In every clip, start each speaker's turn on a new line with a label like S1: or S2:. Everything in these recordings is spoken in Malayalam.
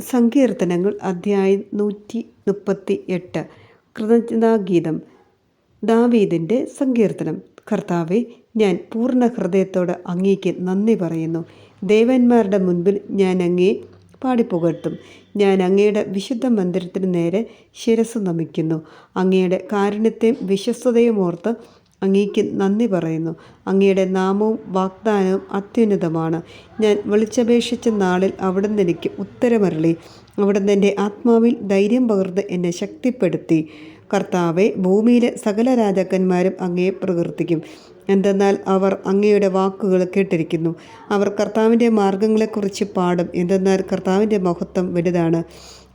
S1: സങ്കീർത്തനങ്ങൾ അധ്യായം 138. കൃതജ്ഞതാഗീതം. ദാവീദിൻ്റെ സങ്കീർത്തനം. കർത്താവെ, ഞാൻ പൂർണ്ണ ഹൃദയത്തോടെ അങ്ങേക്ക് നന്ദി പറയുന്നു. ദേവന്മാരുടെ മുൻപിൽ ഞാൻ അങ്ങയെ പാടിപ്പുകഴ്ത്തും. ഞാൻ അങ്ങയുടെ വിശുദ്ധ മന്ദിരത്തിന് നേരെ ശിരസ് നമിക്കുന്നു. അങ്ങയുടെ കാരുണ്യത്തെയും വിശ്വസ്തതയും ഓർത്ത് അങ്ങേക്ക് നന്ദി പറയുന്നു. അങ്ങയുടെ നാമവും വാഗ്ദാനവും അത്യുന്നതമാണ്. ഞാൻ വിളിച്ചപേക്ഷിച്ച നാളിൽ അവിടുന്ന് എനിക്ക് ഉത്തരമരുളി. അവിടുന്ന് എൻ്റെ ആത്മാവിൽ ധൈര്യം പകർന്ന് എന്നെ ശക്തിപ്പെടുത്തി. കർത്താവെ, ഭൂമിയിലെ സകല രാജാക്കന്മാരും അങ്ങയെ പ്രകീർത്തിക്കും. എന്തെന്നാൽ അവർ അങ്ങയുടെ വാക്കുകൾ കേട്ടിരിക്കുന്നു. അവർ കർത്താവിൻ്റെ മാർഗങ്ങളെക്കുറിച്ച് പാടും. എന്തെന്നാൽ കർത്താവിൻ്റെ മഹത്വം വലുതാണ്.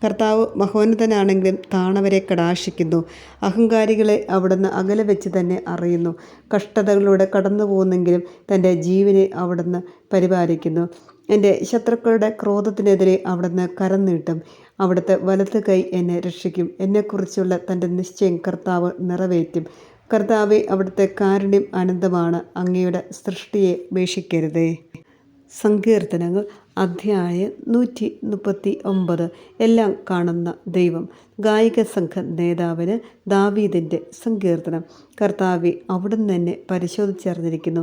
S1: കർത്താവ് മഹോന്നതനാണെങ്കിലും താണവരെ കടാക്ഷിക്കുന്നു. അഹങ്കാരികളെ അവിടുന്ന് അകലെ വെച്ച് തന്നെ അറിയുന്നു. കഷ്ടതകളിലൂടെ കടന്നു പോകുന്നെങ്കിലും തൻ്റെ ജീവനെ അവിടുന്ന് പരിപാലിക്കുന്നു. എൻ്റെ ശത്രുക്കളുടെ ക്രോധത്തിനെതിരെ അവിടുന്ന് കരം നീട്ടും. അവിടുത്തെ വലത്ത് കൈ എന്നെ രക്ഷിക്കും. എന്നെക്കുറിച്ചുള്ള തൻ്റെ നിശ്ചയം കർത്താവ് നിറവേറ്റും. കർത്താവെ, അവിടുത്തെ കാരുണ്യം അനന്തമാണ്. അങ്ങയുടെ സൃഷ്ടിയെ ഉപേക്ഷിക്കരുതേ. സങ്കീർത്തനങ്ങൾ അധ്യായം 139. എല്ലാം കാണുന്ന ദൈവം. ഗായിക സംഘ നേതാവിന് ദാവീദിൻ്റെ സങ്കീർത്തനം. കർത്താവെ, അവിടുന്ന് എന്നെ പരിശോധിച്ചറിഞ്ഞിരിക്കുന്നു.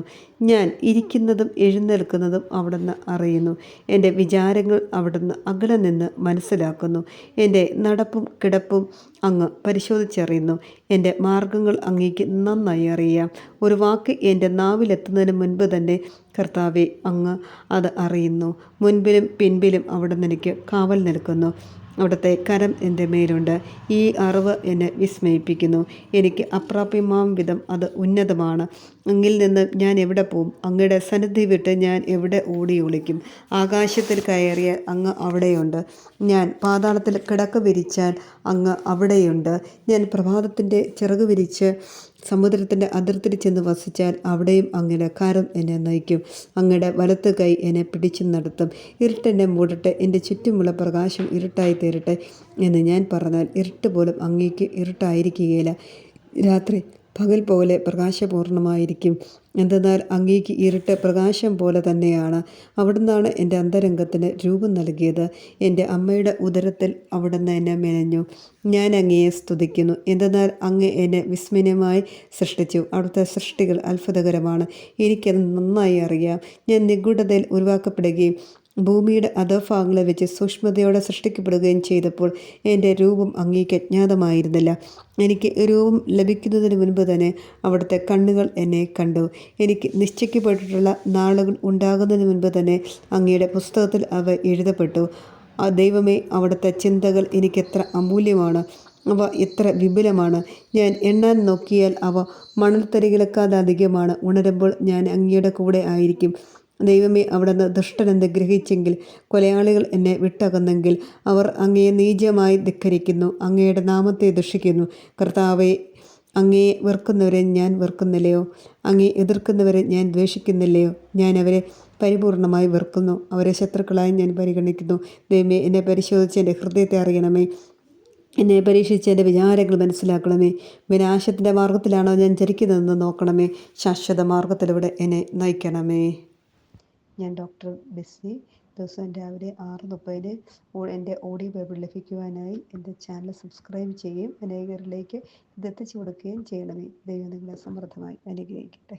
S1: ഞാൻ ഇരിക്കുന്നതും എഴുന്നേൽക്കുന്നതും അവിടുന്ന് അറിയുന്നു. എൻ്റെ വിചാരങ്ങൾ അവിടുന്ന് അകലെ നിന്ന് മനസ്സിലാക്കുന്നു. എൻ്റെ നടപ്പും കിടപ്പും അങ്ങ് പരിശോധിച്ചറിയുന്നു. എൻ്റെ മാർഗങ്ങൾ അങ്ങേക്ക് നന്നായി അറിയാം. ഒരു വാക്ക് എൻ്റെ നാവിലെത്തുന്നതിന് മുൻപ് തന്നെ കർത്താവെ, അങ്ങ് അത് അറിയുന്നു. മുൻപിലും പിൻപിലും അവിടുന്ന് എനിക്ക് കാവൽ നിൽക്കുന്നു. അവിടുത്തെ കരം എൻ്റെ മേലുണ്ട്. ഈ അറിവ് എന്നെ വിസ്മയിപ്പിക്കുന്നു. എനിക്ക് അപ്രാപ്യമാം വിധം അത് ഉന്നതമാണ്. അങ്ങിൽ നിന്ന് ഞാൻ എവിടെ പോവും? അങ്ങയുടെ സന്നിധി വിട്ട് ഞാൻ എവിടെ ഓടി ഒളിക്കും? ആകാശത്തിൽ കയറിയാൽ അങ്ങ് അവിടെയുണ്ട്. ഞാൻ പാതാളത്തിൽ കിടക്ക വിരിച്ചാൽ അങ്ങ് അവിടെയുണ്ട്. ഞാൻ പ്രഭാതത്തിൻ്റെ ചിറക് വിരിച്ച് സമുദ്രത്തിൻ്റെ അതിർത്തിയിൽ ചെന്ന് വസിച്ചാൽ അവിടെയും അങ്ങയുടെ കരം എന്നെ നയിക്കും. അങ്ങയുടെ വലത്ത് കൈ എന്നെ പിടിച്ചു നടത്തും. ഇരുട്ടെന്നെ മൂടട്ടെ, എൻ്റെ ചുറ്റുമുള്ള പ്രകാശം ഇരുട്ടായി തീരട്ടെ എന്ന് ഞാൻ പറഞ്ഞാൽ ഇരുട്ട് പോലും അങ്ങേക്ക് ഇരുട്ടായിരിക്കുകയില്ല. രാത്രി പകൽ പോലെ പ്രകാശപൂർണമായിരിക്കും. എന്തെന്നാൽ അങ്ങേക്ക് ഇരുട്ട് പ്രകാശം പോലെ തന്നെയാണ്. അവിടുന്നാണ് എൻ്റെ അന്തരംഗത്തിന് രൂപം നൽകിയത്. എൻ്റെ അമ്മയുടെ ഉദരത്തിൽ അവിടുന്ന് എന്നെ മെനഞ്ഞു. ഞാൻ അങ്ങയെ സ്തുതിക്കുന്നു. എന്തെന്നാൽ അങ്ങ് എന്നെ വിസ്മയമായി സൃഷ്ടിച്ചു. അവിടുത്തെ സൃഷ്ടികൾ അത്ഭുതകരമാണ്. എനിക്കത് നന്നായി അറിയാം. ഞാൻ നിഗൂഢതയിൽ ഉരുവാക്കപ്പെടുകയും ഭൂമിയുടെ അധോഭാഗങ്ങളെ വെച്ച് സൂക്ഷ്മതയോടെ സൃഷ്ടിക്കപ്പെടുകയും ചെയ്തപ്പോൾ എൻ്റെ രൂപം അങ്ങേക്ക് അജ്ഞാതമായിരുന്നില്ല. എനിക്ക് രൂപം ലഭിക്കുന്നതിന് മുൻപ് തന്നെ അവിടുത്തെ കണ്ണുകൾ എന്നെ കണ്ടു. എനിക്ക് നിശ്ചയിക്കപ്പെട്ടിട്ടുള്ള നാളുകൾ ഉണ്ടാകുന്നതിന് മുൻപ് തന്നെ അങ്ങയുടെ പുസ്തകത്തിൽ അവ എഴുതപ്പെട്ടു. ആ ദൈവമേ, അവിടുത്തെ ചിന്തകൾ എനിക്കെത്ര അമൂല്യമാണ്! അവ എത്ര വിപുലമാണ്! ഞാൻ എണ്ണാൻ നോക്കിയാൽ അവ മണൽത്തരികളെക്കാളധികമാണ്. ഉണരുമ്പോൾ ഞാൻ അങ്ങയുടെ കൂടെ ആയിരിക്കും. ദൈവമേ, അവിടുന്ന് ദുഷ്ടനെന്ന് ഗ്രഹിച്ചെങ്കിൽ, കൊലയാളികൾ എന്നെ വിട്ടകന്നെങ്കിൽ, അവർ അങ്ങയെ നീചമായി ധിക്കരിക്കുന്നു, അങ്ങയുടെ നാമത്തെ ദുഷിക്കുന്നു. കർത്താവെ, അങ്ങയെ വെറുക്കുന്നവരെ ഞാൻ വെറുക്കുന്നില്ലയോ? അങ്ങയെ എതിർക്കുന്നവരെ ഞാൻ ദ്വേഷിക്കുന്നില്ലയോ? ഞാൻ അവരെ പരിപൂർണമായി വെറുക്കുന്നു. അവരെ ശത്രുക്കളായി ഞാൻ പരിഗണിക്കുന്നു. ദൈവമേ, എന്നെ പരിശോധിച്ച് എൻ്റെ ഹൃദയത്തെ അറിയണമേ. എന്നെ പരീക്ഷിച്ച് എൻ്റെ വിചാരങ്ങൾ മനസ്സിലാക്കണമേ. വിനാശത്തിൻ്റെ മാർഗത്തിലാണോ ഞാൻ ചരിക്കുന്നതെന്ന് നോക്കണമേ. ശാശ്വത മാർഗത്തിലൂടെ എന്നെ നയിക്കണമേ. ഞാൻ ഡോക്ടർ ബെസ്സി. ദിവസവും രാവിലെ 6:30 എൻ്റെ ഓഡിയോ ബൈബിൾ ലഭിക്കുവാനായി എൻ്റെ ചാനൽ സബ്സ്ക്രൈബ് ചെയ്യുകയും അനേകരിലേക്ക് ഇതെത്തിച്ചു കൊടുക്കുകയും ചെയ്യണമേ. ദൈവം നിങ്ങളെ സമൃദ്ധമായി അനുഗ്രഹിക്കട്ടെ.